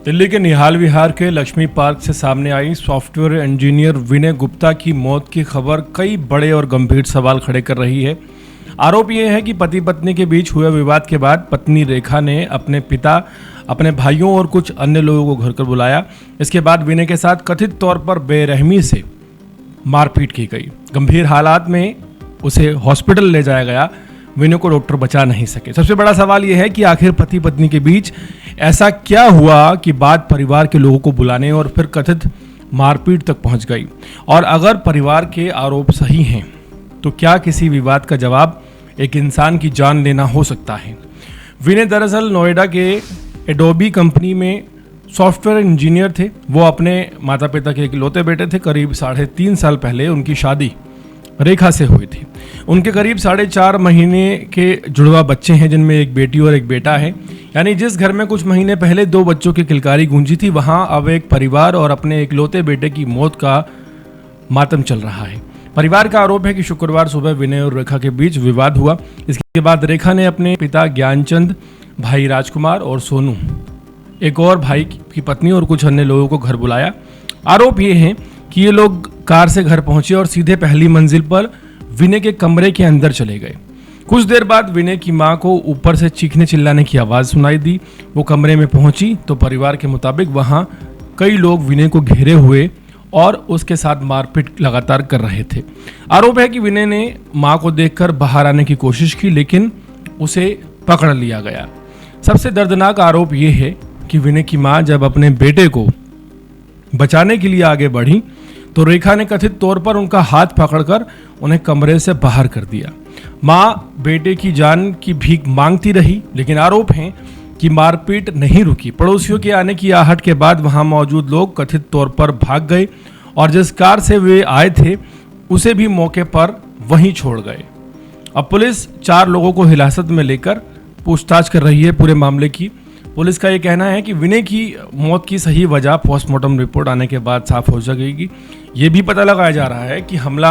दिल्ली के निहाल विहार के लक्ष्मी पार्क से सामने आई सॉफ्टवेयर इंजीनियर विनय गुप्ता की मौत की खबर कई बड़े और गंभीर सवाल खड़े कर रही है। आरोप यह है कि पति पत्नी के बीच हुए विवाद के बाद पत्नी रेखा ने अपने पिता, अपने भाइयों और कुछ अन्य लोगों को घर पर बुलाया। इसके बाद विनय के साथ कथित तौर पर बेरहमी से मारपीट की गई। गंभीर हालात में उसे हॉस्पिटल ले जाया गया। विनय को डॉक्टर बचा नहीं सके। सबसे बड़ा सवाल यह है कि आखिर पति पत्नी के बीच ऐसा क्या हुआ कि बात परिवार के लोगों को बुलाने और फिर कथित मारपीट तक पहुंच गई। और अगर परिवार के आरोप सही हैं तो क्या किसी विवाद का जवाब एक इंसान की जान लेना हो सकता है। विनय दरअसल नोएडा के एडोबी कंपनी में सॉफ्टवेयर इंजीनियर थे। वो अपने माता पिता के इकलौते बेटे थे। करीब 3.5 साल पहले उनकी शादी रेखा से हुई थी। उनके करीब 4.5 महीने के जुड़वा बच्चे हैं, जिनमें एक बेटी और एक बेटा है। यानी जिस घर में कुछ महीने पहले 2 बच्चों की किलकारी गूंजी थी, वहां अब एक परिवार और अपने इकलौते बेटे की मौत का मातम चल रहा है। परिवार का आरोप है कि शुक्रवार सुबह विनय और रेखा के बीच विवाद हुआ। इसके बाद रेखा ने अपने पिता ज्ञानचंद, भाई राजकुमार और सोनू, एक और भाई की पत्नी और कुछ अन्य लोगों को घर बुलाया। आरोप ये है कि ये लोग कार से घर पहुंचे और सीधे पहली मंजिल पर विनय के कमरे के अंदर चले गए। कुछ देर बाद विनय की मां को ऊपर से चीखने चिल्लाने की आवाज़ सुनाई दी। वो कमरे में पहुंची तो परिवार के मुताबिक वहां कई लोग विनय को घेरे हुए और उसके साथ मारपीट लगातार कर रहे थे। आरोप है कि विनय ने मां को देखकर बाहर आने की कोशिश की, लेकिन उसे पकड़ लिया गया। सबसे दर्दनाक आरोप ये है कि विनय की मां जब अपने बेटे को बचाने के लिए आगे बढ़ी तो रेखा ने कथित तौर पर उनका हाथ पकड़कर उन्हें कमरे से बाहर कर दिया। मां बेटे की जान की भीख मांगती रही, लेकिन आरोप है कि मारपीट नहीं रुकी। पड़ोसियों के आने की आहट के बाद वहां मौजूद लोग कथित तौर पर भाग गए और जिस कार से वे आए थे उसे भी मौके पर वहीं छोड़ गए। अब पुलिस 4 लोगों को हिरासत में लेकर पूछताछ कर रही है पूरे मामले की। पुलिस का ये कहना है कि विनय की मौत की सही वजह पोस्टमार्टम रिपोर्ट आने के बाद साफ हो सकेगी। ये भी पता लगाया जा रहा है कि हमला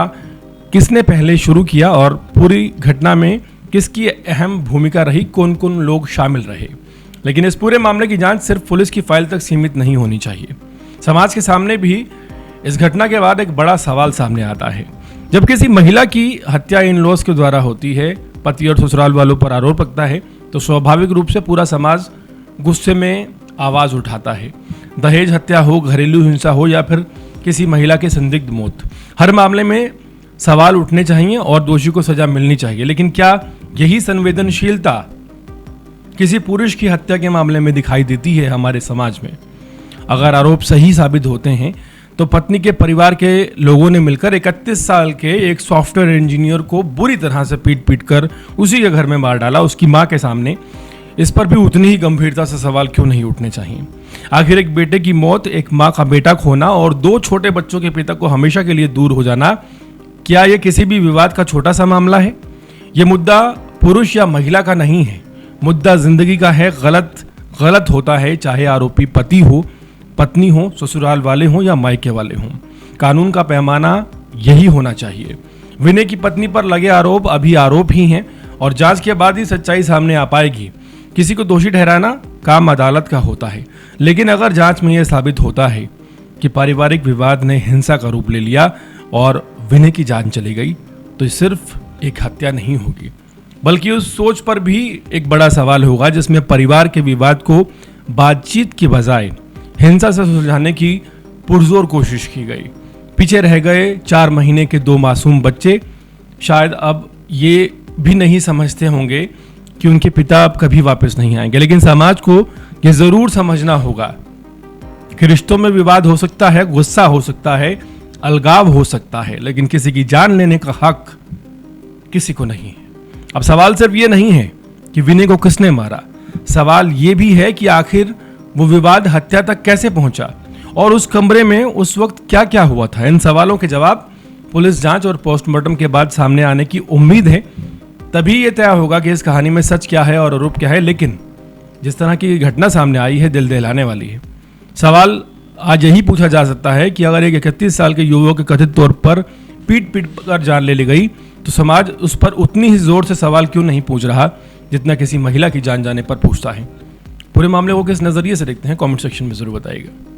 किसने पहले शुरू किया और पूरी घटना में किसकी अहम भूमिका रही, कौन कौन लोग शामिल रहे। लेकिन इस पूरे मामले की जांच सिर्फ पुलिस की फाइल तक सीमित नहीं होनी चाहिए। समाज के सामने भी इस घटना के बाद एक बड़ा सवाल सामने आता है। जब किसी महिला की हत्या इन लॉज के द्वारा होती है, पति और ससुराल वालों पर आरोप लगता है, तो स्वाभाविक रूप से पूरा समाज गुस्से में आवाज उठाता है। दहेज हत्या हो, घरेलू हिंसा हो या फिर किसी महिला की संदिग्ध मौत, हर मामले में सवाल उठने चाहिए और दोषी को सजा मिलनी चाहिए। लेकिन क्या यही संवेदनशीलता किसी पुरुष की हत्या के मामले में दिखाई देती है हमारे समाज में? अगर आरोप सही साबित होते हैं तो पत्नी के परिवार के लोगों ने मिलकर 31 साल के एक सॉफ्टवेयर इंजीनियर को बुरी तरह से पीट कर उसी के घर में मार डाला, उसकी मां के सामने। इस पर भी उतनी ही गंभीरता से सवाल क्यों नहीं उठने चाहिए? आखिर एक बेटे की मौत, एक मां का बेटा खोना और 2 छोटे बच्चों के पिता को हमेशा के लिए दूर हो जाना, क्या यह किसी भी विवाद का छोटा सा मामला है? यह मुद्दा पुरुष या महिला का नहीं है, मुद्दा जिंदगी का है। गलत होता है, चाहे आरोपी पति हो, पत्नी हो, ससुराल वाले हों या मायके वाले हों। कानून का पैमाना यही होना चाहिए। विनय की पत्नी पर लगे आरोप अभी आरोप ही हैं और जांच के बाद ही सच्चाई सामने आ पाएगी। किसी को दोषी ठहराना काम अदालत का होता है, लेकिन अगर जांच में यह साबित होता है कि पारिवारिक विवाद ने हिंसा का रूप ले लिया और विनय की जान चली गई, तो सिर्फ एक हत्या नहीं होगी, बल्कि उस सोच पर भी एक बड़ा सवाल होगा जिसमें परिवार के विवाद को बातचीत की बजाय हिंसा से सुलझाने की पुरजोर कोशिश की गई। पीछे रह गए 4 महीने के 2 मासूम बच्चे शायद अब ये भी नहीं समझते होंगे कि उनके पिता अब कभी वापस नहीं आएंगे। लेकिन समाज को ये जरूर समझना होगा कि रिश्तों में विवाद हो सकता है, गुस्सा हो सकता है, अलगाव हो सकता है, लेकिन किसी की जान लेने का हक किसी को नहीं है। अब सवाल सिर्फ ये नहीं है कि विनय को किसने मारा, सवाल ये भी है कि आखिर वो विवाद हत्या तक कैसे पहुंचा और उस कमरे में उस वक्त क्या क्या हुआ था। इन सवालों के जवाब पुलिस जांच और पोस्टमार्टम के बाद सामने आने की उम्मीद है। तभी ये तय होगा कि इस कहानी में सच क्या है और आरोप क्या है। लेकिन जिस तरह की घटना सामने आई है, दिल दहलाने वाली है। सवाल आज यही पूछा जा सकता है कि अगर एक 31 साल के युवक के कथित तौर पर पीट कर जान ले ली गई, तो समाज उस पर उतनी ही जोर से सवाल क्यों नहीं पूछ रहा जितना किसी महिला की जान जाने पर पूछता है। पूरे मामले को किस नज़रिए से देखते हैं, कमेंट सेक्शन में ज़रूर बताइएगा।